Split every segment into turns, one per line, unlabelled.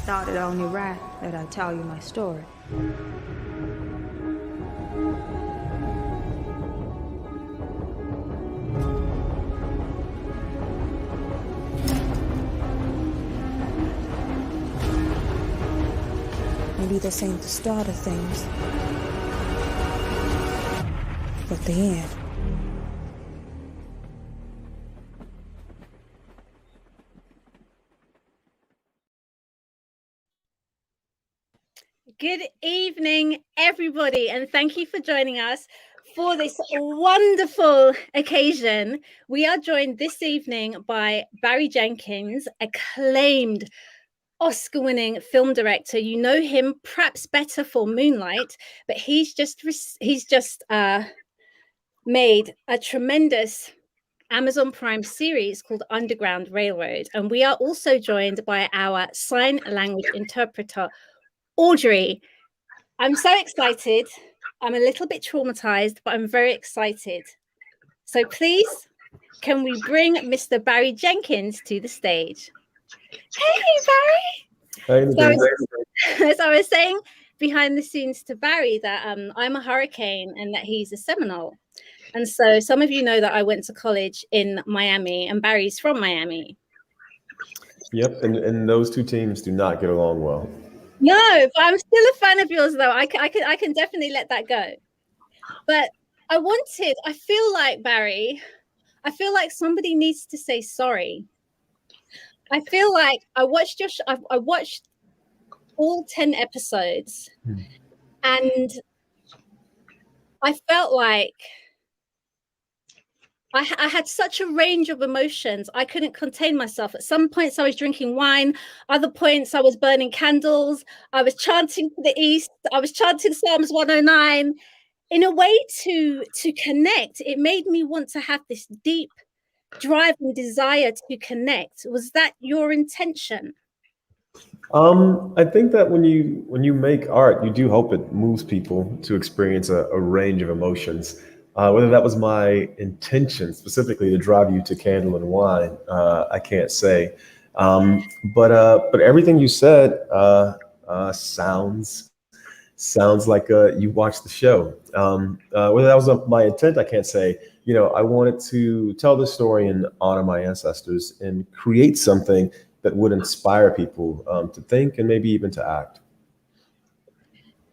thought it only right that I tell you my story. Maybe this ain't the start of things, but the end.
Good evening, everybody, and thank you for joining us for this wonderful occasion. We are joined this evening by Barry Jenkins, acclaimed Oscar-winning film director. You know him perhaps better for Moonlight, but he's just made a tremendous Amazon Prime series called Underground Railroad. And we are also joined by our sign language interpreter, Audrey. I'm so excited. I'm a little bit traumatized, but I'm very excited. So please, can we bring Mr. Barry Jenkins to the stage? Hey, Barry. So I was saying behind the scenes to Barry that I'm a hurricane and that he's a Seminole. And so some of you know that I went to college in Miami, and Barry's from Miami.
Yep, and those two teams do not get along well.
No, but I'm still a fan of yours, though. I can definitely let that go. But I feel like, Barry, somebody needs to say sorry. I feel like I watched all 10 episodes, and I felt like I had such a range of emotions. I couldn't contain myself. At some points I was drinking wine. Other points I was burning candles. I was chanting to the east. I was chanting Psalms 109. In a way to connect, it made me want to have this deep driving desire to connect. Was that your intention?
I think that when you make art, you do hope it moves people to experience a range of emotions. Whether that was my intention specifically to drive you to candle and wine, I can't say. But everything you said sounds like you watched the show. Whether that was my intent, I can't say. You know, I wanted to tell this story and honor my ancestors and create something that would inspire people to think and maybe even to act.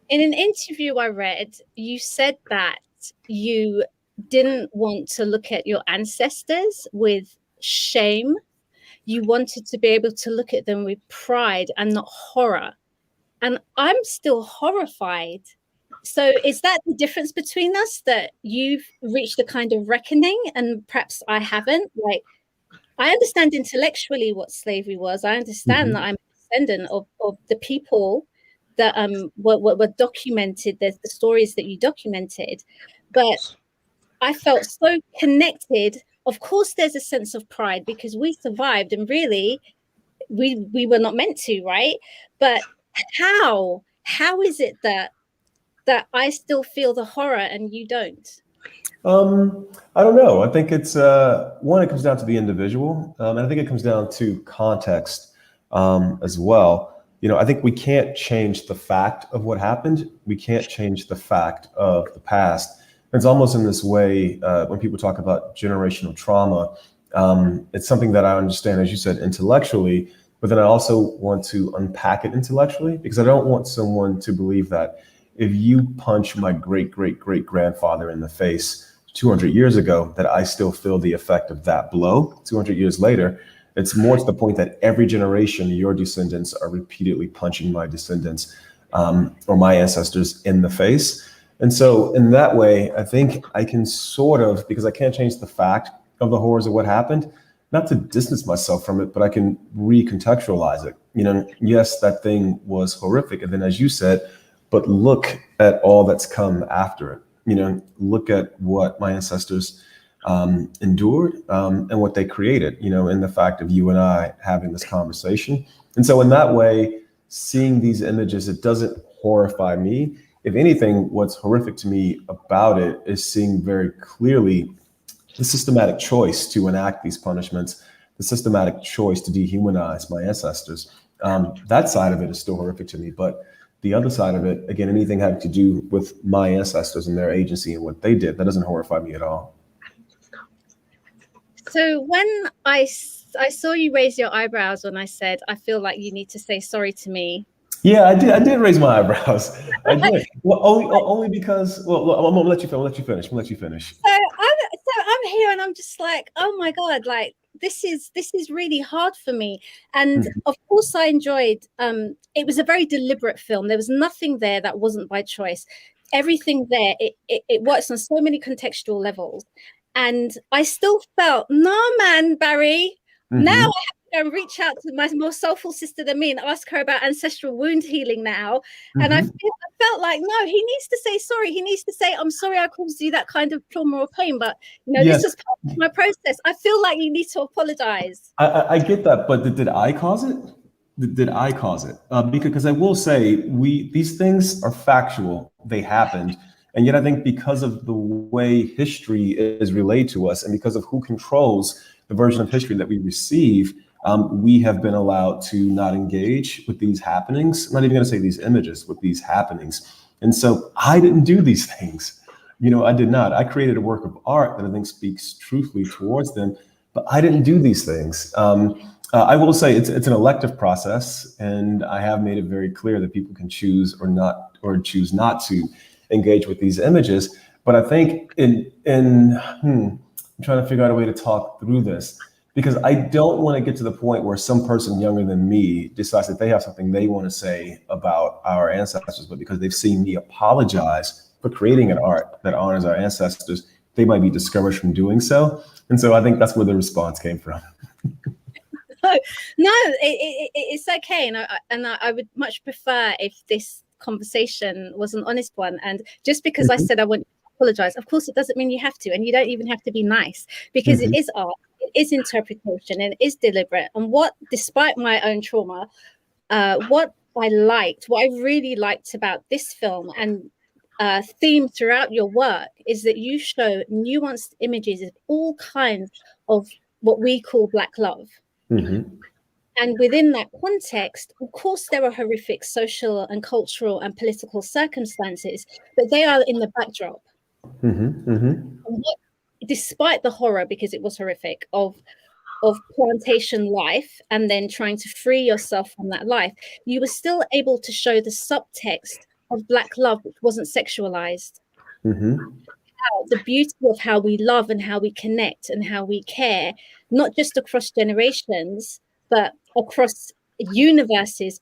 In an interview I read, you said that you didn't want to look at your ancestors with shame. You wanted to be able to look at them with pride and not horror. And I'm still horrified. So is that the difference between us, that you've reached a kind of reckoning and perhaps I haven't? Like, I understand intellectually what slavery was. I understand that I'm a descendant of the people that were documented. There's the stories that you documented, but I felt so connected. Of course, there's a sense of pride because we survived, and really, we were not meant to, right? But how is it that I still feel the horror and you don't?
I don't know. I think it's one, it comes down to the individual, and I think it comes down to context as well. You know, I think we can't change the fact of what happened. We can't change the fact of the past. It's almost in this way when people talk about generational trauma. It's something that I understand, as you said, intellectually, but then I also want to unpack it intellectually, because I don't want someone to believe that if you punch my great-great-great-grandfather in the face 200 years ago, that I still feel the effect of that blow 200 years later. It's more to the point that every generation, your descendants are repeatedly punching my descendants or my ancestors in the face. And so in that way, I think I can sort of, because I can't change the fact of the horrors of what happened, not to distance myself from it, but I can recontextualize it. You know, yes, that thing was horrific. And then, as you said, but look at all that's come after it. You know, look at what my ancestors endured and what they created, you know, in the fact of you and I having this conversation. And so in that way, seeing these images, it doesn't horrify me. If anything, what's horrific to me about it is seeing very clearly the systematic choice to enact these punishments, the systematic choice to dehumanize my ancestors. That side of it is still horrific to me. But the other side of it, again, anything having to do with my ancestors and their agency and what they did, that doesn't horrify me at all.
So when I saw you raise your eyebrows when I said, I feel like you need to say sorry to me.
Yeah, I did. I did raise my eyebrows. I did. Well, only because. Well, I'm gonna let you. I'm gonna let you finish. I'm gonna let you finish.
So I'm here and I'm just like, oh my God, like this is really hard for me. And of course I enjoyed, it was a very deliberate film. There was nothing there that wasn't by choice. Everything there, it works on so many contextual levels. And I still felt, no, man, Barry, now I have to go and reach out to my more soulful sister than me and ask her about ancestral wound healing now. And I felt like, no, he needs to say sorry. He needs to say, I'm sorry I caused you that kind of trauma or pain, but
Yes.
this was part of my process. I feel like you need to apologize.
I get that, but did I cause it? Did I cause it? Because I will say, these things are factual. They happened. And yet I think because of the way history is relayed to us and because of who controls the version of history that we receive, we have been allowed to not engage with these happenings. I'm not even going to say these images, with these happenings. And so I didn't do these things. I did not. I created a work of art that I think speaks truthfully towards them, but I didn't do these things. I will say it's an elective process, and I have made it very clear that people can choose or choose not to engage with these images. But I think I'm trying to figure out a way to talk through this, because I don't want to get to the point where some person younger than me decides that they have something they want to say about our ancestors, but because they've seen me apologize for creating an art that honors our ancestors, they might be discouraged from doing so. And so I think that's where the response came from.
No, it's okay. And I would much prefer if this conversation was an honest one. And just because I said I want to apologize, of course, it doesn't mean you have to. And you don't even have to be nice, because it is art, it is interpretation, and it is deliberate. And despite my own trauma, what I really liked about this film and theme throughout your work is that you show nuanced images of all kinds of what we call Black love. And within that context, of course, there are horrific social and cultural and political circumstances, but they are in the backdrop. And despite the horror, because it was horrific, of plantation life and then trying to free yourself from that life, you were still able to show the subtext of Black love, which wasn't sexualized. The beauty of how we love and how we connect and how we care, not just across generations, but across universes,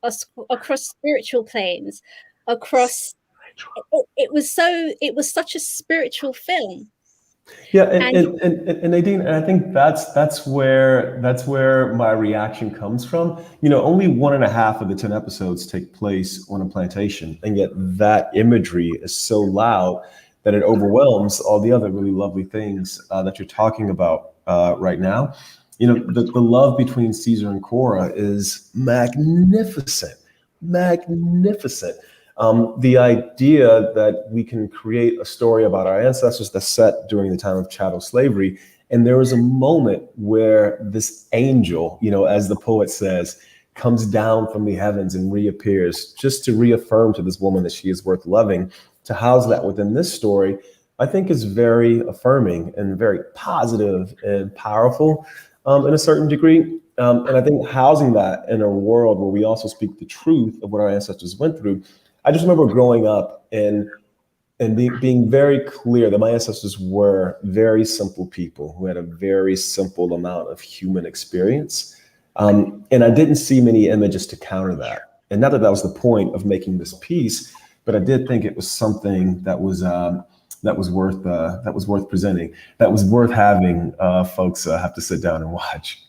across spiritual planes, across. It was such a spiritual film.
Yeah, and Nadine, and I think that's where my reaction comes from. Only 1.5 of the 10 episodes take place on a plantation, and yet that imagery is so loud that it overwhelms all the other really lovely things that you're talking about right now. The love between Caesar and Cora is magnificent. The idea that we can create a story about our ancestors that's set during the time of chattel slavery, and there is a moment where this angel, as the poet says, comes down from the heavens and reappears just to reaffirm to this woman that she is worth loving. To house that within this story, I think is very affirming and very positive and powerful in a certain degree. And I think housing that in a world where we also speak the truth of what our ancestors went through. I just remember growing up and being very clear that my ancestors were very simple people who had a very simple amount of human experience. And I didn't see many images to counter that. And not that that was the point of making this piece, but I did think it was something that was worth presenting, that was worth having folks have to sit down and watch.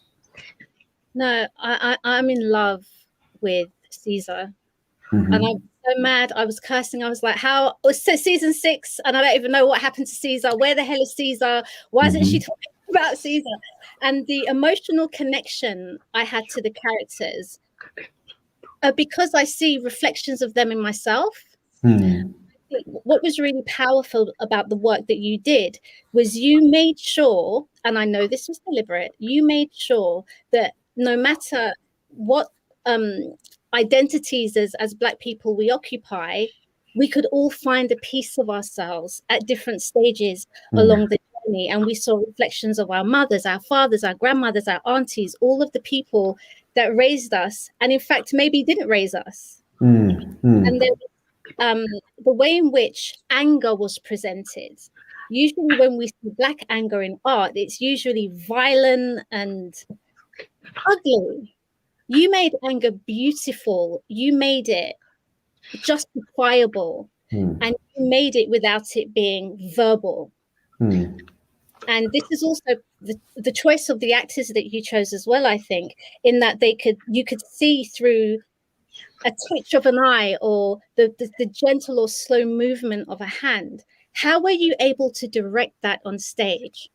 No, I'm in love with Caesar, and I'm so mad. I was cursing. I was like, "How?" It was season 6, and I don't even know what happened to Caesar. Where the hell is Caesar? Why isn't she talking about Caesar? And the emotional connection I had to the characters, because I see reflections of them in myself. What was really powerful about the work that you did was you made sure, and I know this was deliberate, you made sure that no matter what identities as Black people we occupy, we could all find a piece of ourselves at different stages along the journey. And we saw reflections of our mothers, our fathers, our grandmothers, our aunties, all of the people that raised us, and in fact, maybe didn't raise us. And then the way in which anger was presented. Usually when we see Black anger in art, it's usually violent and ugly. You made anger beautiful. You made it justifiable, and you made it without it being verbal. And this is also the choice of the actors that you chose as well, I think, in that you could see through a twitch of an eye or the gentle or slow movement of a hand. How were you able to direct that on stage?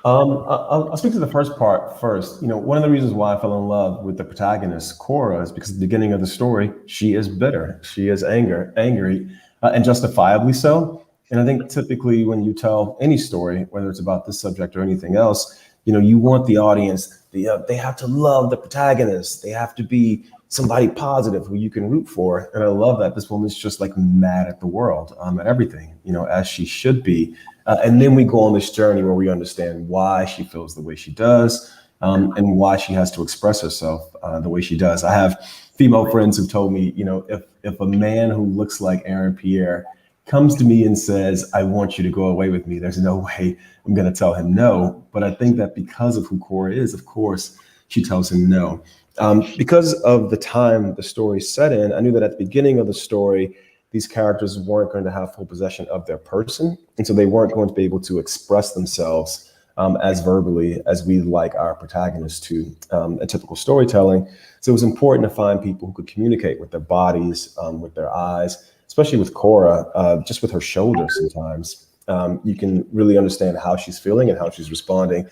I'll speak to the first part first. You know, one of the reasons why I fell in love with the protagonist, Cora, is because at the beginning of the story, she is bitter. She is angry, and justifiably so. And I think typically when you tell any story, whether it's about this subject or anything else, you know, you want the audience, they have to love the protagonist. They have to be somebody positive who you can root for. And I love that this woman's just like mad at the world, at everything, you know, as she should be. And then we go on this journey where we understand why she feels the way she does, and why she has to express herself the way she does. I have female friends who've told me, you know, if a man who looks like Aaron Pierre comes to me and says, I want you to go away with me, there's no way I'm going to tell him no. But I think that because of who Cora is, of course, she tells him no. Because of the time the story set in, I knew that at the beginning of the story, these characters weren't going to have full possession of their person. And so they weren't going to be able to express themselves as verbally as we like our protagonists to, a typical storytelling. So it was important to find people who could communicate with their bodies, with their eyes, especially with Cora, just with her shoulders sometimes. You can really understand how she's feeling and how she's responding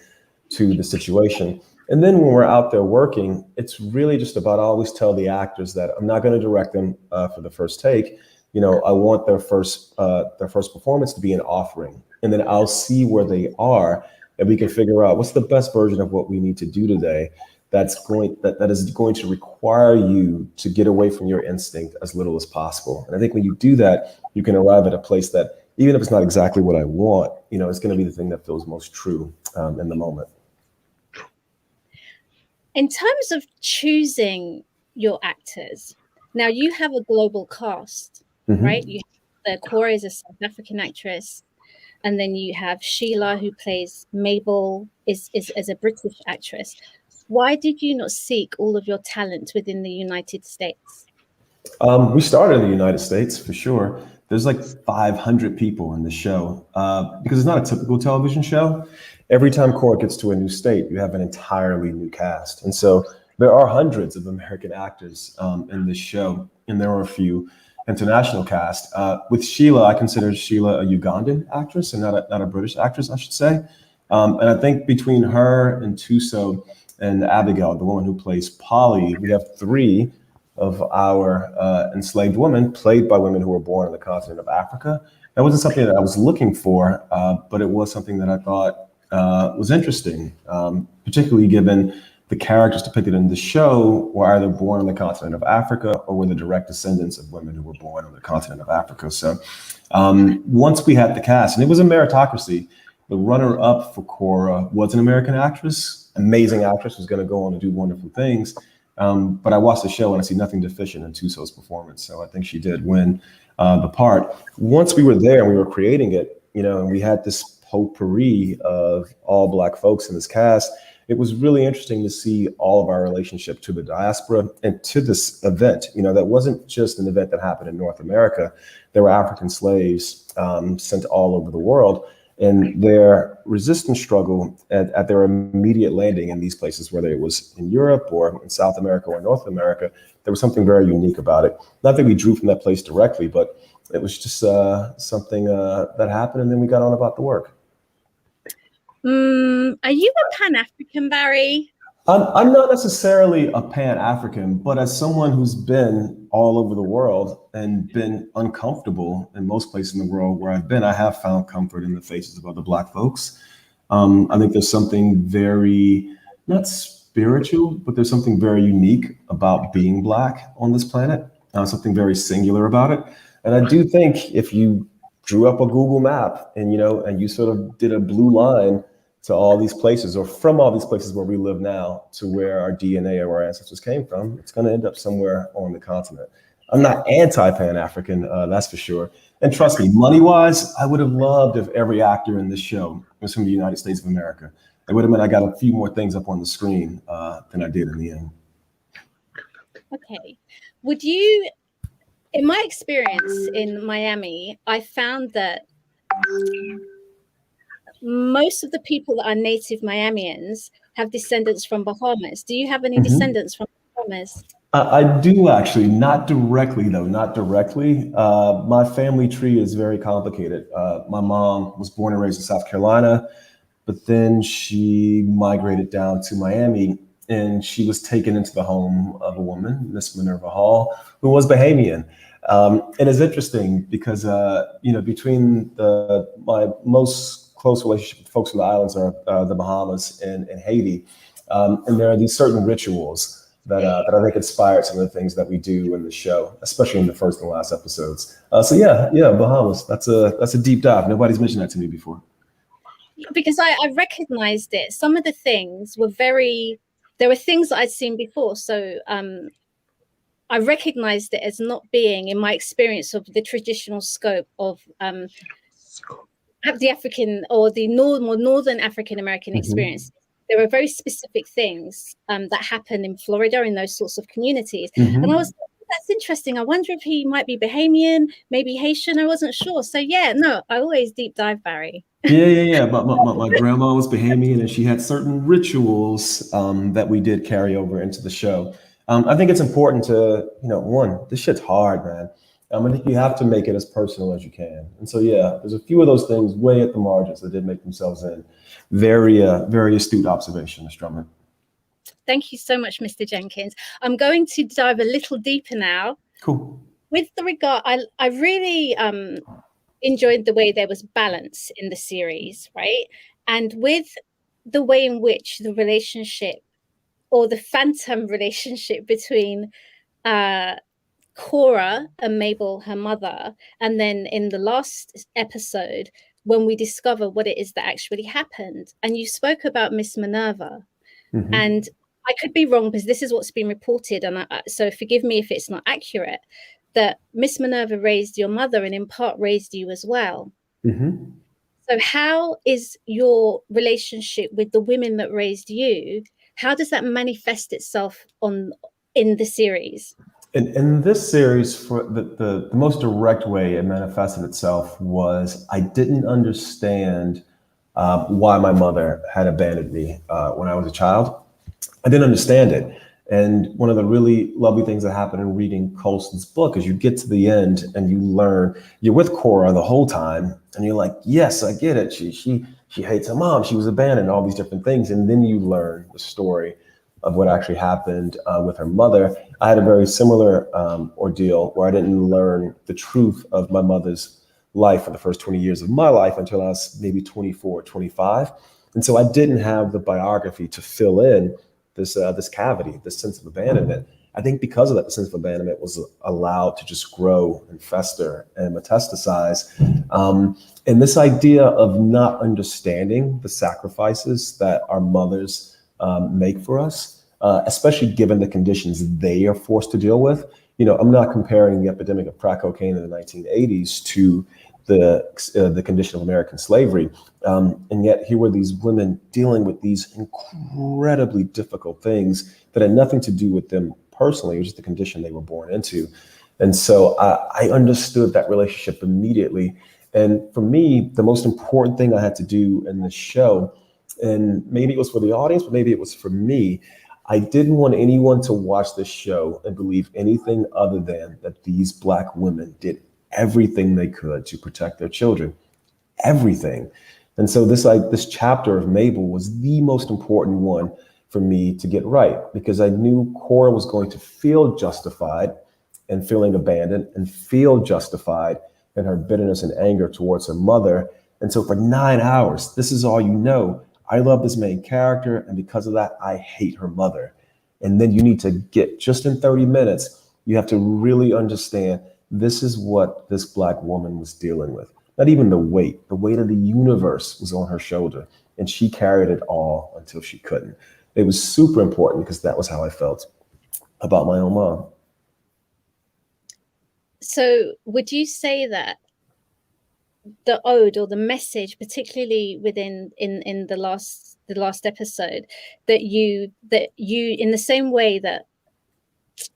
to the situation. And then when we're out there working, it's really just about, I always tell the actors that I'm not going to direct them for the first take. You know, I want their first performance to be an offering, and then I'll see where they are, and we can figure out what's the best version of what we need to do today. That is going to require you to get away from your instinct as little as possible. And I think when you do that, you can arrive at a place that, even if it's not exactly what I want, you know, it's going to be the thing that feels most true in the moment.
In terms of choosing your actors, now you have a global cast, right? You have Cora is a South African actress, and then you have Sheila, who plays Mabel, is a British actress. Why did you not seek all of your talent within the United States?
We started in the United States for sure. There's like 500 people in the show because it's not a typical television show. Every time Cora gets to a new state, you have an entirely new cast. And so there are hundreds of American actors in this show, and there are a few international cast. With Sheila, I consider Sheila a Ugandan actress and not a British actress, I should say. And I think between her and Tuso and Abigail, the woman who plays Polly, we have 3 of our enslaved women played by women who were born on the continent of Africa. That wasn't something that I was looking for, but it was something that I thought was interesting, particularly given the characters depicted in the show were either born on the continent of Africa or were the direct descendants of women who were born on the continent of Africa. So once we had the cast, and it was a meritocracy, the runner-up for Cora was an American actress, amazing actress, who's going to go on to do wonderful things. But I watched the show and I see nothing deficient in Tuso's performance. So I think she did win the part. Once we were there and we were creating it, you know, and we had this potpourri of all Black folks in this cast, it was really interesting to see all of our relationship to the diaspora and to this event. You know, that wasn't just an event that happened in North America. There were African slaves sent all over the world, and their resistance struggle at their immediate landing in these places, whether it was in Europe or in South America or North America, there was something very unique about it. Not that we drew from that place directly, but it was just something that happened, and then we got on about the work.
Are you a Pan-African, Barry?
I'm not necessarily a Pan-African, but as someone who's been all over the world and been uncomfortable in most places in the world where I've been, I have found comfort in the faces of other Black folks. I think there's something very, not spiritual, but there's something very unique about being Black on this planet, something very singular about it. And I do think if you drew up a Google map and, and you sort of did a blue line to all these places, or from all these places where we live now to where our DNA or our ancestors came from, it's going to end up somewhere on the continent. I'm not anti-Pan-African, that's for sure. And trust me, money-wise, I would have loved if every actor in this show was from the United States of America. It would have meant I got a few more things up on the screen than I did in the end.
Okay. Would you, in my experience in Miami, I found that most of the people that are native Miamians have descendants from Bahamas. Do you have any descendants from Bahamas?
I do actually, not directly though, not directly. My family tree is very complicated. My mom was born and raised in South Carolina, but then she migrated down to Miami and she was taken into the home of a woman, Miss Minerva Hall, who was Bahamian. And it's interesting because, between my most close relationship with folks from the islands are the Bahamas and Haiti. And there are these certain rituals that I think inspired some of the things that we do in the show, especially in the first and last episodes. So yeah, Bahamas. That's a deep dive. Nobody's mentioned that to me before.
Because I recognized it. Some of the things were there were things that I'd seen before. So I recognized it as not being, in my experience of the traditional scope of the African or the Northern African American experience. There were very specific things that happen in Florida in those sorts of communities. And I was like, that's interesting. I wonder if he might be Bahamian, maybe Haitian. I wasn't sure. So I always deep dive, Barry.
Yeah. My grandma was Bahamian and she had certain rituals that we did carry over into the show. I think it's important to, this shit's hard, man. I think you have to make it as personal as you can. And so, there's a few of those things way at the margins that did make themselves in. Very astute observation, Ms. Drummond.
Thank you so much, Mr. Jenkins. I'm going to dive a little deeper now.
Cool.
With the regard, I really enjoyed the way there was balance in the series, right? And with the way in which the relationship or the phantom relationship between Cora and Mabel, her mother, and then in the last episode, when we discover what it is that actually happened. And you spoke about Miss Minerva. And I could be wrong because this is what's been reported. And so forgive me if it's not accurate, that Miss Minerva raised your mother and in part raised you as well. So how is your relationship with the women that raised you? How does that manifest itself in the series?
In this series, for the most direct way it manifested itself was I didn't understand why my mother had abandoned me when I was a child. I didn't understand it. And one of the really lovely things that happened in reading Colston's book is you get to the end and you learn, you're with Cora the whole time and you're like, yes, I get it. She hates her mom. She was abandoned, all these different things. And then you learn the story of what actually happened with her mother. I had a very similar ordeal where I didn't learn the truth of my mother's life for the first 20 years of my life until I was maybe 24, 25. And so I didn't have the biography to fill in this cavity, this sense of abandonment. I think because of that, the sense of abandonment was allowed to just grow and fester and metastasize. And this idea of not understanding the sacrifices that our mothers make for us, especially given the conditions they are forced to deal with. I'm not comparing the epidemic of crack cocaine in the 1980s to the condition of American slavery. And yet here were these women dealing with these incredibly difficult things that had nothing to do with them personally. It was just the condition they were born into. And so I understood that relationship immediately. And for me, the most important thing I had to do in the show, and maybe it was for the audience, but maybe it was for me, I didn't want anyone to watch this show and believe anything other than that these Black women did everything they could to protect their children, everything. And so this chapter of Mabel was the most important one for me to get right, because I knew Cora was going to feel justified in feeling abandoned and feel justified in her bitterness and anger towards her mother. And so for 9 hours, this is all you know. I love this main character, and because of that, I hate her mother. And then you need to get, just in 30 minutes, you have to really understand this is what this Black woman was dealing with. Not even the weight of the universe was on her shoulder, and she carried it all until she couldn't. It was super important because that was how I felt about my own mom.
So would you say that the ode or the message, particularly within in the last episode, that you in the same way that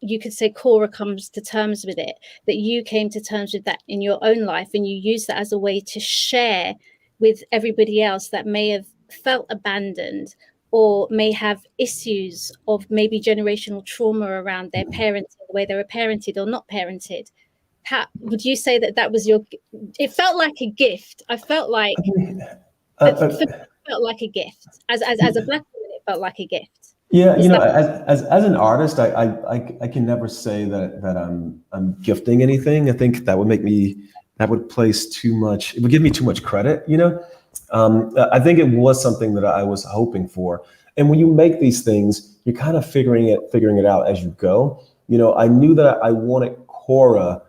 you could say Cora comes to terms with it, that you came to terms with that in your own life, and you use that as a way to share with everybody else that may have felt abandoned or may have issues of maybe generational trauma around their parenting, the way they were parented or not parented? How would you say that was your? It felt like a gift. I felt like it felt like a gift. As a Black woman, it felt like a gift.
Yeah, as an artist, I can never say that I'm gifting anything. I think that would place too much. It would give me too much credit. I think it was something that I was hoping for. And when you make these things, you're kind of figuring it out as you go. I knew that I wanted Cora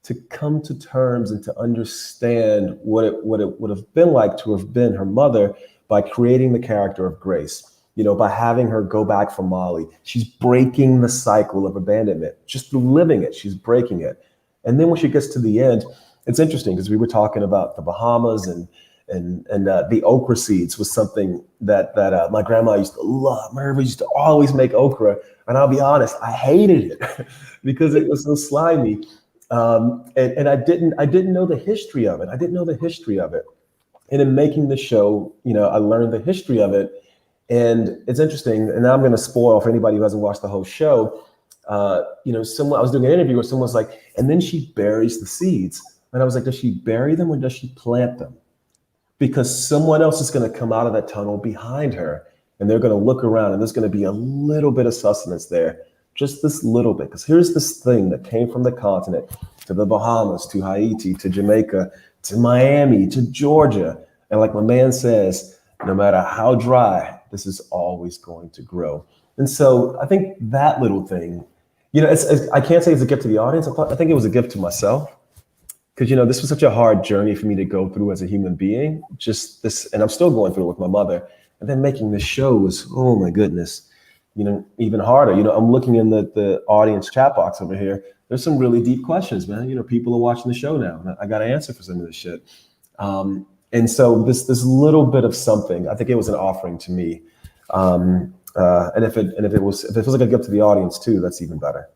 to come to terms and to understand what it would have been like to have been her mother by creating the character of Grace. By having her go back from Mali. She's breaking the cycle of abandonment. Just through living it, she's breaking it. And then when she gets to the end, it's interesting because we were talking about the Bahamas and the okra seeds was something that my grandma used to love. My grandma used to always make okra. And I'll be honest, I hated it because it was so slimy. And I didn't know the history of it. And in making the show, I learned the history of it. And it's interesting, and now I'm going to spoil for anybody who hasn't watched the whole show. I was doing an interview where someone's like, and then she buries the seeds. And I was like, does she bury them or does she plant them? Because someone else is going to come out of that tunnel behind her, and they're going to look around, and there's going to be a little bit of sustenance there, just this little bit. Because here's this thing that came from the continent to the Bahamas, to Haiti, to Jamaica, to Miami, to Georgia. And like my man says, no matter how dry, this is always going to grow. And so I think that little thing, I can't say it's a gift to the audience. I think it was a gift to myself because, this was such a hard journey for me to go through as a human being, just this, and I'm still going through it with my mother. And then making this show was, oh my goodness, even harder. I'm looking in the audience chat box over here. There's some really deep questions, man. People are watching the show now. I got to answer for some of this shit. And so this little bit of something, I think it was an offering to me. And if it feels like a gift to the audience too, that's even better.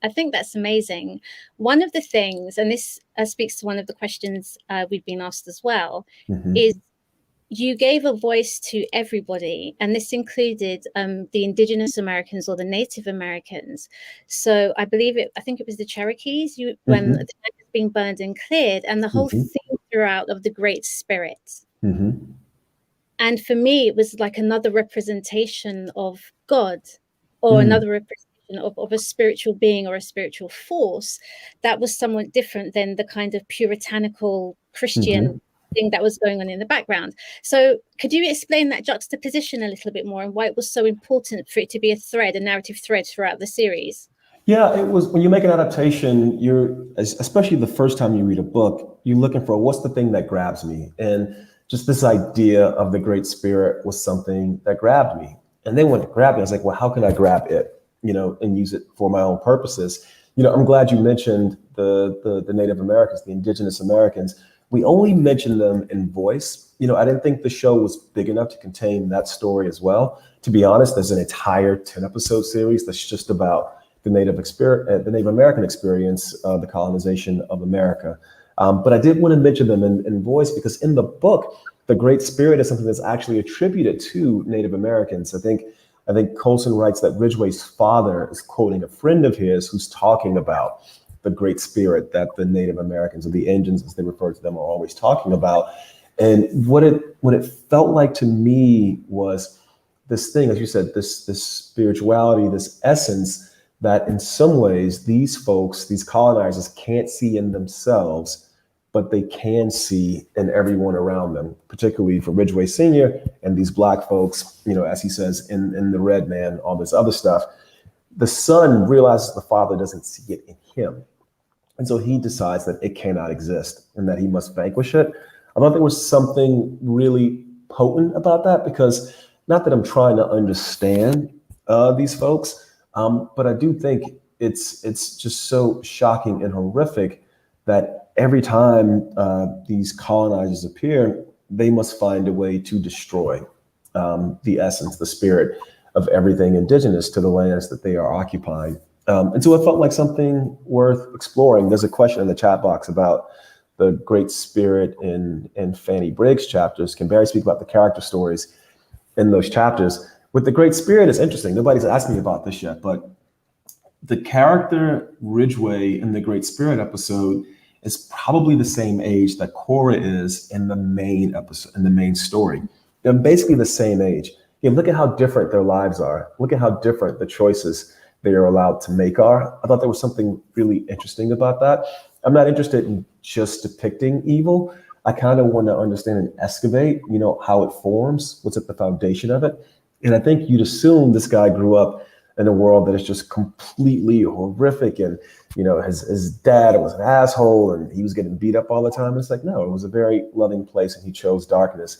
I think that's amazing. One of the things, and this speaks to one of the questions we've been asked as well, is you gave a voice to everybody, and this included the Indigenous Americans or the Native Americans. So I think it was the Cherokees, when the land was being burned and cleared, and the whole theme throughout of the Great Spirit. And for me, it was like another representation of God, or another representation of a spiritual being or a spiritual force that was somewhat different than the kind of puritanical Christian thing that was going on in the background. So could you explain that juxtaposition a little bit more and why it was so important for it to be a narrative thread throughout the series?
Yeah, it was when you make an adaptation, especially the first time you read a book, you're looking for what's the thing that grabs me. And just this idea of the Great Spirit was something that grabbed me. And then when it grabbed me, I was like, well, how can I grab it, and use it for my own purposes? I'm glad you mentioned the Native Americans, the Indigenous Americans. We only mentioned them in voice. I didn't think the show was big enough to contain that story as well. To be honest, there's an entire 10-episode series that's just about the Native American experience of the colonization of America. But I did want to mention them in voice because in the book, the Great Spirit is something that's actually attributed to Native Americans. I think Colson writes that Ridgway's father is quoting a friend of his who's talking about the Great Spirit that the Native Americans, or the Indians as they refer to them, are always talking about. And what it felt like to me was this thing, as you said, this spirituality, this essence that in some ways these folks, these colonizers, can't see in themselves, but they can see in everyone around them, particularly for Ridgway Sr. and these black folks, as he says, in the red man, all this other stuff. The son realizes the father doesn't see it in him. And so he decides that it cannot exist and that he must vanquish it. I thought there was something really potent about that, because not that I'm trying to understand these folks, but I do think it's just so shocking and horrific that every time these colonizers appear, they must find a way to destroy the essence, the spirit of everything indigenous to the lands that they are occupying. And so it felt like something worth exploring. There's a question in the chat box about the Great Spirit in Fanny Briggs chapters. Can Barry speak about the character stories in those chapters? With the Great Spirit, it's interesting. Nobody's asked me about this yet, but the character Ridgway in the Great Spirit episode is probably the same age that Cora is in the main episode, in the main story. They're basically the same age. Look at how different their lives are. Look at how different the choices they are allowed to make are. I thought there was something really interesting about that. I'm not interested in just depicting evil. I kind of want to understand and excavate, how it forms, what's at the foundation of it. And I think you'd assume this guy grew up in a world that is just completely horrific, and his dad was an asshole and he was getting beat up all the time. And it's like, no, it was a very loving place and he chose darkness.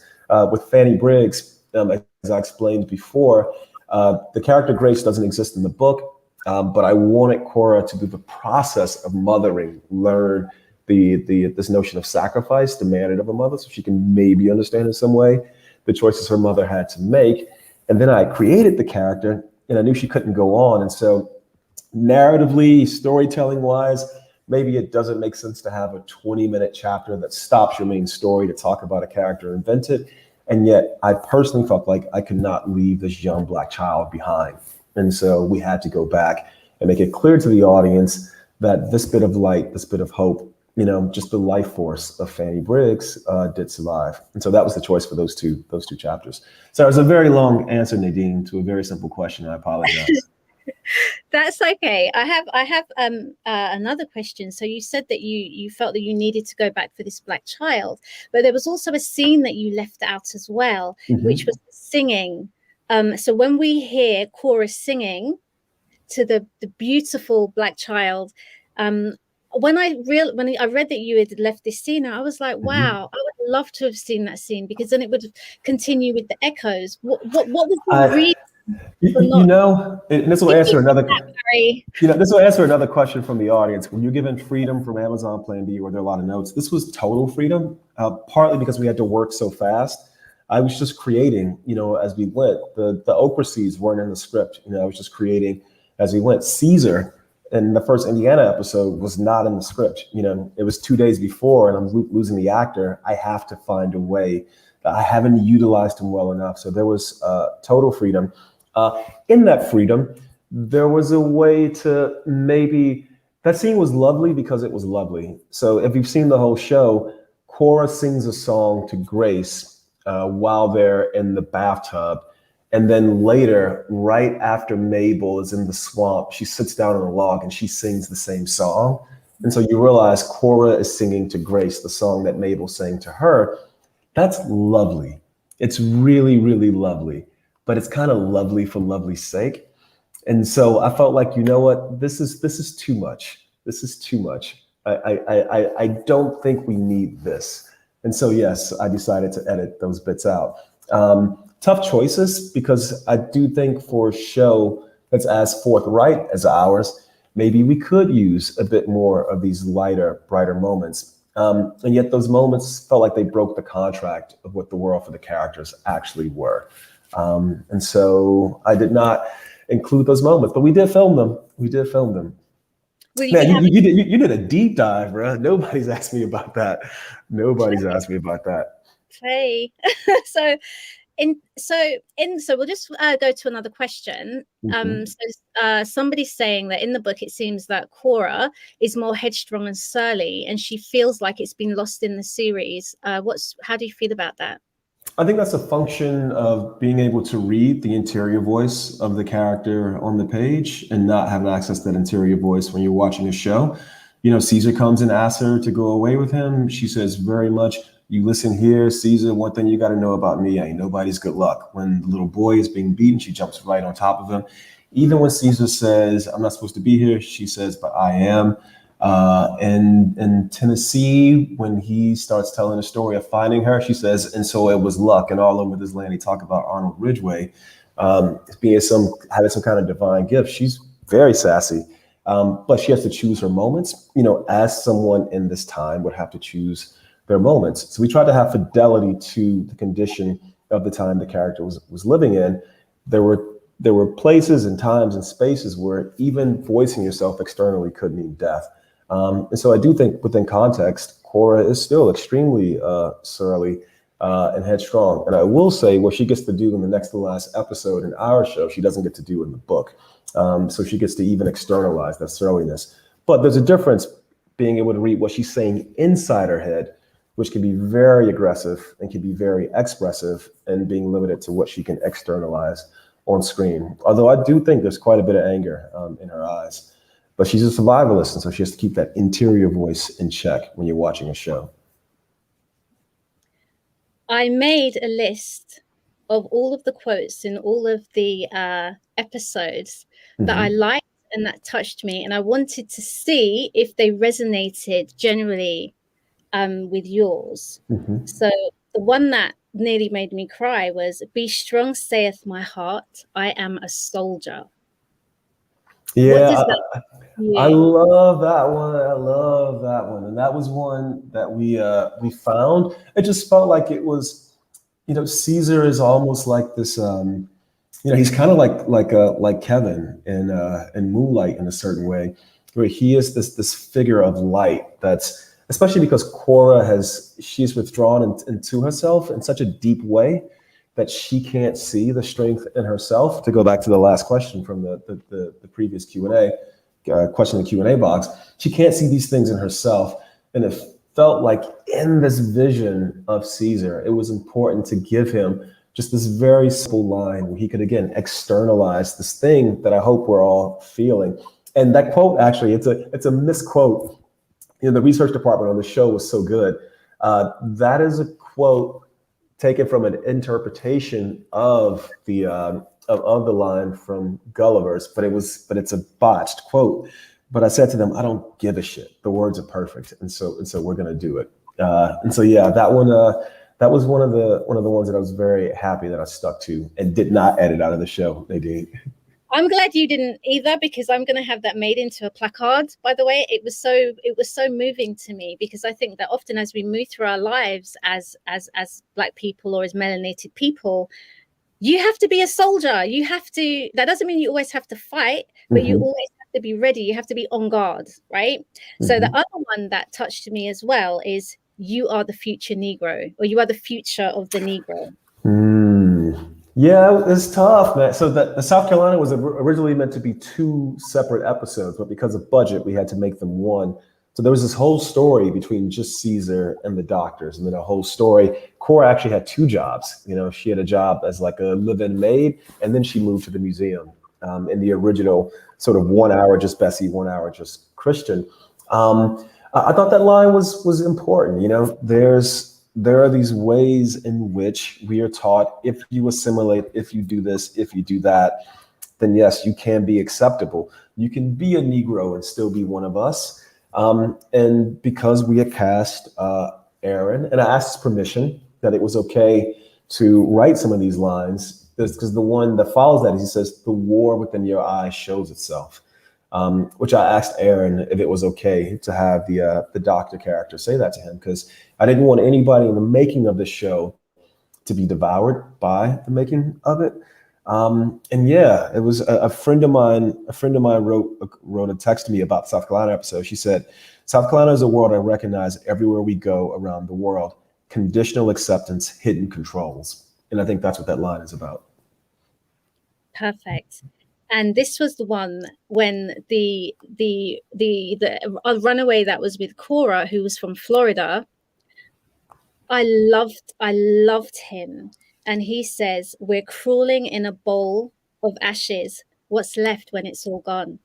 With Fanny Briggs, as I explained before, the character Grace doesn't exist in the book, but I wanted Cora to, through the process of mothering, learn this notion of sacrifice demanded of a mother, so she can maybe understand in some way the choices her mother had to make. And then I created the character, and I knew she couldn't go on. And so narratively, storytelling wise, maybe it doesn't make sense to have a 20-minute chapter that stops your main story to talk about a character invented. And yet I personally felt like I could not leave this young Black child behind. And so we had to go back and make it clear to the audience that this bit of light, this bit of hope, just the life force of Fanny Briggs did survive. And so that was the choice for those two chapters. So it was a very long answer, Nadine, to a very simple question. I apologize.
That's okay. I have another question. So you said that you felt that you needed to go back for this Black child, but there was also a scene that you left out as well, which was singing. So when we hear Cora singing to the beautiful Black child, when I read that you had left this scene, I was like, wow, I would love to have seen that scene, because then it would continue with the echoes. What was the reason?
And this will answer another. This will answer another question from the audience. When you're given freedom from Amazon Plan B, where there are a lot of notes, this was total freedom. Partly because we had to work so fast. I was just creating, as we went. The okra seeds weren't in the script. I was just creating as we went. Caesar in the first Indiana episode was not in the script. It was 2 days before, and I'm losing the actor. I have to find a way. I haven't utilized him well enough. So there was total freedom. In that freedom, there was a way to maybe, that scene was lovely because it was lovely. So if you've seen the whole show, Cora sings a song to Grace while they're in the bathtub. And then later, right after Mabel is in the swamp, she sits down on a log and she sings the same song. And so you realize Cora is singing to Grace the song that Mabel sang to her. That's lovely. It's really, really lovely. But it's kind of lovely for lovely's sake. And so I felt like, this is too much. This is too much. I don't think we need this. And so, yes, I decided to edit those bits out. Tough choices, because I do think for a show that's as forthright as ours, maybe we could use a bit more of these lighter, brighter moments. And yet those moments felt like they broke the contract of what the world for the characters actually were. And so I did not include those moments, but we did film them.
Well,
Man, you did a deep dive, bro. Nobody's asked me about that.
Play. So we'll just go to another question. Somebody's saying that in the book it seems that Cora is more headstrong and surly, and she feels like it's been lost in the series. How do you feel about that?
I think that's a function of being able to read the interior voice of the character on the page and not having access to that interior voice when you're watching a show. Caesar comes and asks her to go away with him. She says very much, you listen here, Caesar, one thing you got to know about me, I ain't nobody's good luck. When the little boy is being beaten, she jumps right on top of him. Even when Caesar says, I'm not supposed to be here, she says, but I am. And in Tennessee, when he starts telling the story of finding her, she says, and so it was luck. And all over this land, he talk about Arnold Ridgway having some kind of divine gift. She's very sassy, but she has to choose her moments, as someone in this time would have to choose their moments. So we tried to have fidelity to the condition of the time the character was living in. There were places and times and spaces where even voicing yourself externally could mean death. And so I do think within context, Cora is still extremely surly and headstrong. And I will say what she gets to do in the next to last episode in our show, she doesn't get to do in the book. So she gets to even externalize that surliness. But there's a difference being able to read what she's saying inside her head, which can be very aggressive and can be very expressive, and being limited to what she can externalize on screen. Although I do think there's quite a bit of anger in her eyes. But she's a survivalist, and so she has to keep that interior voice in check when you're watching a show.
I made a list of all of the quotes in all of the episodes that I liked and that touched me, and I wanted to see if they resonated generally with yours. So the one that nearly made me cry was, "Be strong, saith my heart, I am a soldier."
Yeah,
what does that
I love that one. I love that one. And that was one that we found. It just felt like it was, Caesar is almost like this, he's kind of like Kevin in Moonlight in a certain way, where he is this figure of light that's, especially because Cora she's withdrawn into herself in such a deep way that she can't see the strength in herself. To go back to the last question from the previous Q&A, question in the Q&A box, she can't see these things in herself. And it felt like in this vision of Caesar, it was important to give him just this very simple line where he could, again, externalize this thing that I hope we're all feeling. And that quote, actually, it's a misquote. The research department on the show was so good. That is a quote taken from an interpretation of the line from Gulliver's, but it's a botched quote. But I said to them, I don't give a shit. The words are perfect, and so we're gonna do it. And so yeah, that one that was one of the ones that I was very happy that I stuck to and did not edit out of the show. Nadine.
I'm glad you didn't either, because I'm going to have that made into a placard. By the way, it was so moving to me, because I think that often as we move through our lives as Black people or as melanated people, you have to be a soldier. You have to. That doesn't mean you always have to fight, but you always have to be ready. You have to be on guard, right? So the other one that touched me as well is, you are the future Negro, or you are the future of the Negro.
Yeah, it's tough, man. So the South Carolina was originally meant to be 2 separate episodes, but because of budget, we had to make them one. So there was this whole story between just Caesar and the doctors, and then a whole story. Cora actually had 2 jobs. She had a job as like a live-in maid, and then she moved to the museum in the original sort of 1 hour just Bessie, 1 hour just Christian. I thought that line was important. There are these ways in which we are taught, if you assimilate, if you do this, if you do that, then yes, you can be acceptable. You can be a Negro and still be one of us. And because we had cast Aaron, and I asked his permission that it was okay to write some of these lines, because the one that follows that is, he says, the war within your eyes shows itself. Which I asked Aaron if it was okay to have the doctor character say that to him, because I didn't want anybody in the making of the show to be devoured by the making of it. And yeah, it was a friend of mine. A friend of mine wrote a text to me about the South Carolina episode. She said, "South Carolina is a world I recognize everywhere we go around the world. Conditional acceptance, hidden controls." And I think that's what that line is about.
Perfect. And this was the one when the runaway that was with Cora, who was from Florida, I loved him. And he says, "We're crawling in a bowl of ashes. What's left when it's all gone?"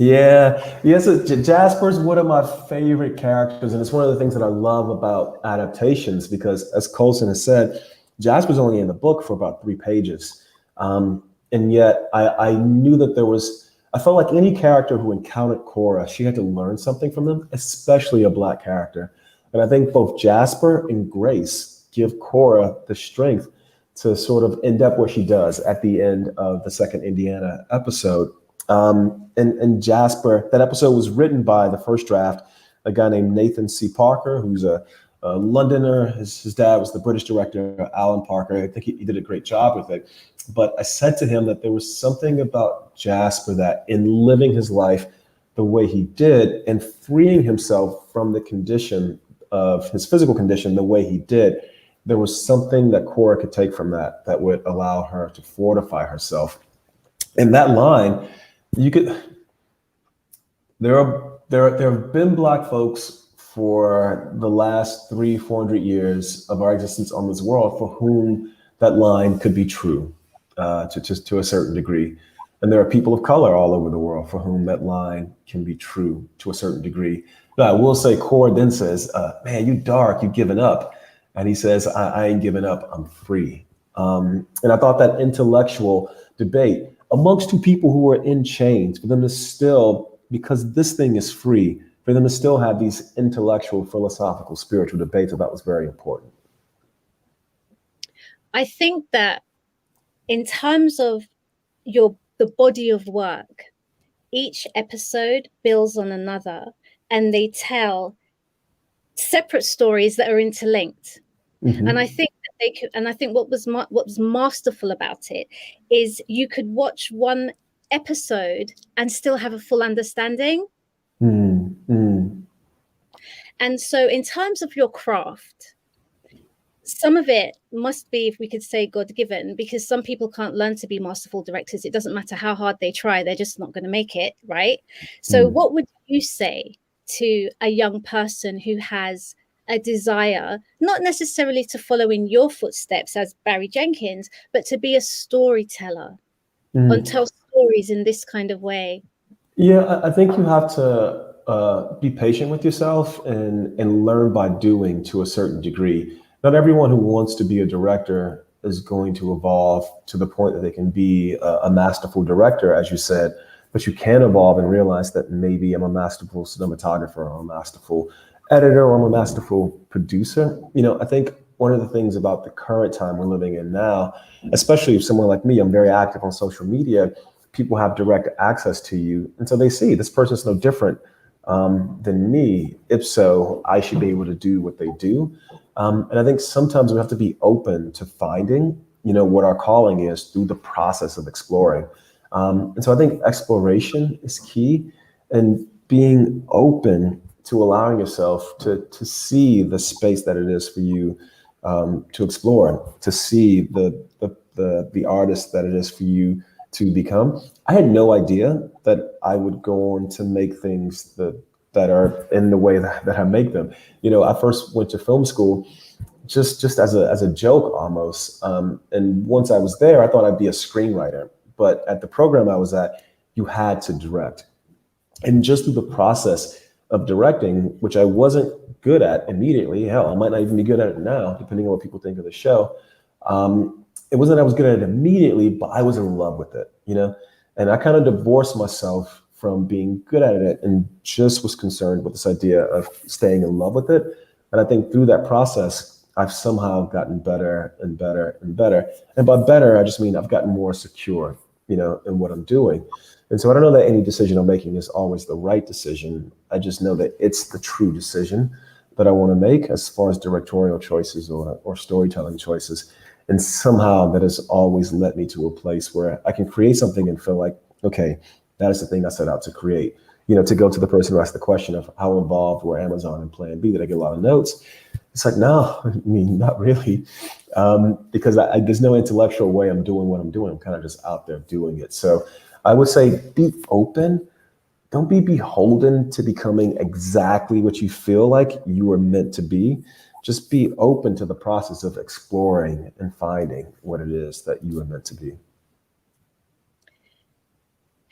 Yeah. So Jasper's one of my favorite characters, and it's one of the things that I love about adaptations because, as Colson has said, Jasper's only in the book for about 3 pages, and yet I knew that there was. I felt like any character who encountered Cora, she had to learn something from them, especially a Black character. And I think both Jasper and Grace give Cora the strength to sort of end up where she does at the end of the second Indiana episode. And Jasper, that episode was written by the first draft, a guy named Nathan C. Parker, who's a Londoner. His dad was the British director, Alan Parker. I think he did a great job with it. But I said to him that there was something about Jasper that in living his life the way he did and freeing himself from the condition of his physical condition the way he did, there was something that Cora could take from that would allow her to fortify herself. And that line, you could. There have been Black folks for the last 300-400 years of our existence on this world for whom that line could be true, to a certain degree. And there are people of color all over the world for whom that line can be true to a certain degree. But I will say, Cora then says, man, you dark, you giving up. And he says, I ain't giving up, I'm free. And I thought that intellectual debate amongst two people who are in chains, for them to still, because this thing is free, for them to still have these intellectual, philosophical, spiritual debates, I thought was very important.
I think that in terms of the body of work, each episode builds on another, and they tell separate stories that are interlinked. Mm-hmm. And I think that they could, and I think what was masterful about it is you could watch one episode and still have a full understanding. Mm-hmm. And so in terms of your craft, some of it must be, if we could say, God-given, because some people can't learn to be masterful directors. It doesn't matter how hard they try, they're just not going to make it, right? So what would you say to a young person who has a desire, not necessarily to follow in your footsteps as Barry Jenkins, but to be a storyteller and tell stories in this kind of way?
Yeah, I think you have to be patient with yourself and learn by doing to a certain degree. Not everyone who wants to be a director is going to evolve to the point that they can be a masterful director, as you said, but you can evolve and realize that maybe I'm a masterful cinematographer, or a masterful editor, or I'm a masterful producer. You know, I think one of the things about the current time we're living in now, especially if someone like me, I'm very active on social media, people have direct access to you. And so they see this person's no different than me. If so, I should be able to do what they do. And I think sometimes we have to be open to finding, what our calling is through the process of exploring. And so I think exploration is key, and being open to allowing yourself to see the space that it is for you to explore, to see the artist that it is for you to become. I had no idea that I would go on to make things that are in the way that I make them. I first went to film school just as a joke almost. And once I was there, I thought I'd be a screenwriter. But at the program I was at, you had to direct. And just through the process of directing, which I wasn't good at immediately, hell, I might not even be good at it now, depending on what people think of the show. It wasn't that I was good at it immediately, but I was in love with it, And I kind of divorced myself from being good at it and just was concerned with this idea of staying in love with it. And I think through that process, I've somehow gotten better and better and better. And by better, I just mean I've gotten more secure, in what I'm doing. And so I don't know that any decision I'm making is always the right decision. I just know that it's the true decision that I want to make as far as directorial choices or storytelling choices. And somehow that has always led me to a place where I can create something and feel like, okay, that is the thing I set out to create. To go to the person who asked the question of how involved were Amazon and Plan B, did I get a lot of notes? It's like, no, I mean, not really. Because there's no intellectual way I'm doing what I'm doing. I'm kind of just out there doing it. So I would say be open. Don't be beholden to becoming exactly what you feel like you were meant to be. Just be open to the process of exploring and finding what it is that you were meant to be.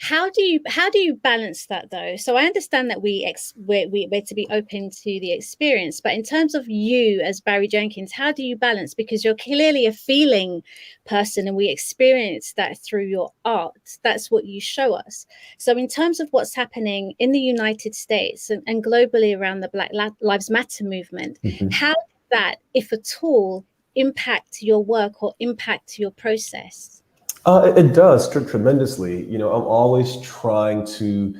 How do you balance that though? So I understand that we're to be open to the experience, but in terms of you as Barry Jenkins, how do you balance? Because you're clearly a feeling person, and we experience that through your art. That's what you show us. So in terms of what's happening in the United States and globally around the Black Lives Matter movement, how did that, if at all, impact your work or impact your process?
It does tremendously. You know, I'm always trying to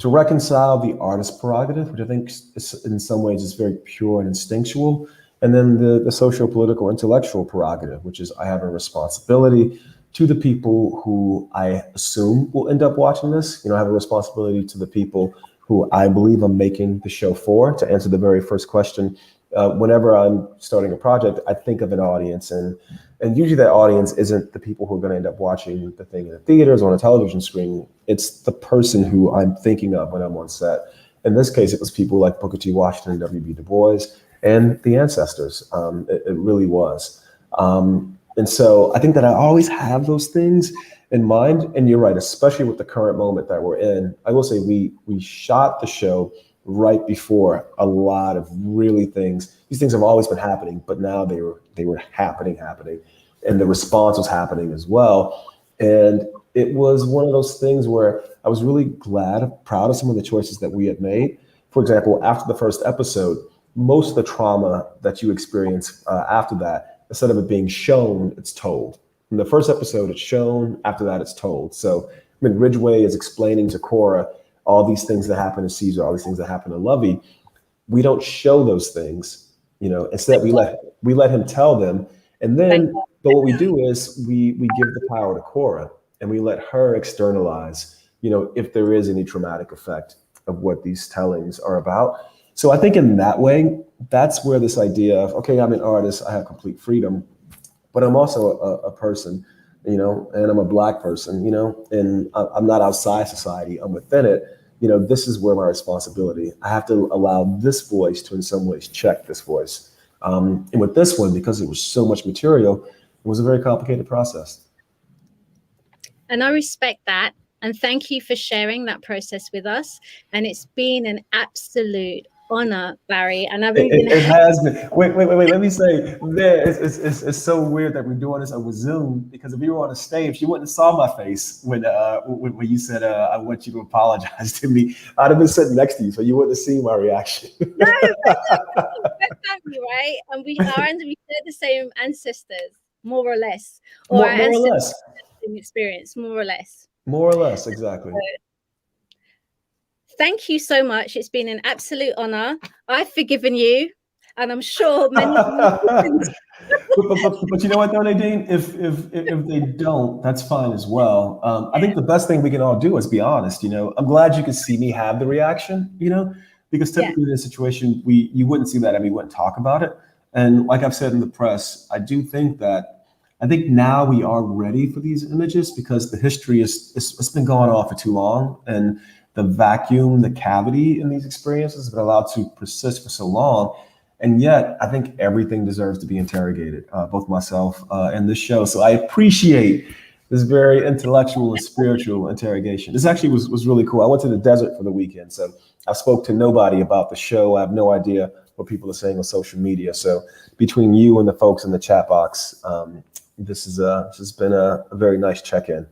reconcile the artist prerogative, which I think is, in some ways is very pure and instinctual, and then the socio-political intellectual prerogative, which is I have a responsibility to the people who I assume will end up watching this. You know, I have a responsibility to the people who I believe I'm making the show for. To answer the very first question, whenever I'm starting a project, I think of an audience, and usually that audience isn't the people who are going to end up watching the thing in the theaters or on a television screen. It's the person who I'm thinking of when I'm on set. In this case, it was people like Booker T. Washington and W.B. Du Bois and the ancestors. It really was. And so I think that I always have those things in mind. And you're right, especially with the current moment that we're in. I will say we shot the show right before a lot of really things. These things have always been happening, but now they were happening, and the response was happening as well. And it was one of those things where I was really proud of some of the choices that we had made. For example, after the first episode, most of the trauma that you experience after that, instead of it being shown, it's told. In the first episode, it's shown. After that, it's told. So when Ridgway is explaining to Cora all these things that happen to Caesar, all these things that happen to Lovey, we don't show those things. You know, instead we let him tell them, and then but what we do is we give the power to Cora, and we let her externalize, you know, if there is any traumatic effect of what these tellings are about. So I think in that way, that's where this idea of, okay, I'm an artist, I have complete freedom, but I'm also a person, you know, and I'm a Black person, you know, and I'm not outside society, I'm within it. You know, this is where my responsibility. I have to allow this voice to, in some ways, check this voice. And with this one, because it was so much material, it was a very complicated process.
And I respect that. And thank you for sharing that process with us. And it's been an absolute honor, Barry. And I've even
It has been. Wait. Let me say, it's so weird that we're doing this over Zoom, because if you were on a stage, you wouldn't have saw my face when you said, I want you to apologize to me. I'd have been sitting next to you, so you wouldn't have seen my reaction.
No, family, right? And we share the same ancestors, more or less, or
more or less,
experience, more or less.
More or less, exactly.
Thank you so much. It's been an absolute honor. I've forgiven you, and I'm sure many.
but you know what, though, Nadine? If they don't, that's fine as well. I think the best thing we can all do is be honest. You know, I'm glad you could see me have the reaction. You know, because typically in this situation, you wouldn't see that, and we wouldn't talk about it. And like I've said in the press, I think now we are ready for these images, because the history it's been going on for too long, and the vacuum, the cavity in these experiences have been allowed to persist for so long. And yet I think everything deserves to be interrogated, both myself and this show. So I appreciate this very intellectual and spiritual interrogation. This actually was really cool. I went to the desert for the weekend, so I spoke to nobody about the show. I have no idea what people are saying on social media. So between you and the folks in the chat box, this has been a very nice check-in.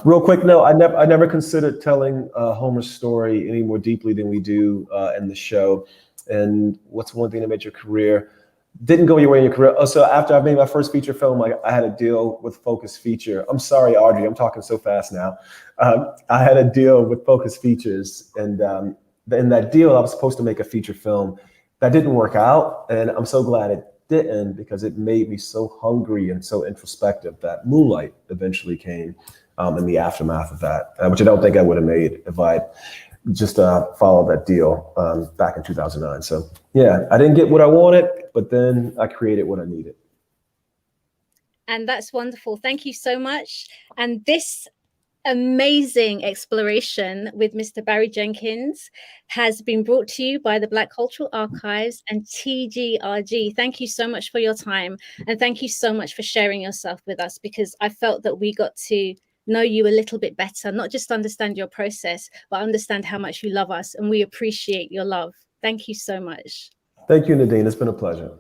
Real quick, no, I never considered telling Homer's story any more deeply than we do in the show. And what's one thing that made your career didn't go your way in your career? Oh, so after I made my first feature film, I had a deal with Focus Feature. I'm sorry, Audrey, I'm talking so fast now. I had a deal with Focus Features, and in that deal, I was supposed to make a feature film that didn't work out, and I'm so glad it didn't, because it made me so hungry and so introspective that Moonlight eventually came in the aftermath of that, which I don't think I would have made if I just followed that deal back in 2009. So yeah, I didn't get what I wanted, but then I created what I needed.
And that's wonderful. Thank you so much. And this amazing exploration with Mr. Barry Jenkins has been brought to you by the Black Cultural Archives and TGRG. Thank you so much for your time, and thank you so much for sharing yourself with us, because I felt that we got to know you a little bit better, not just understand your process, but understand how much you love us. And we appreciate your love. Thank you so much.
Thank you, Nadine. It's been a pleasure.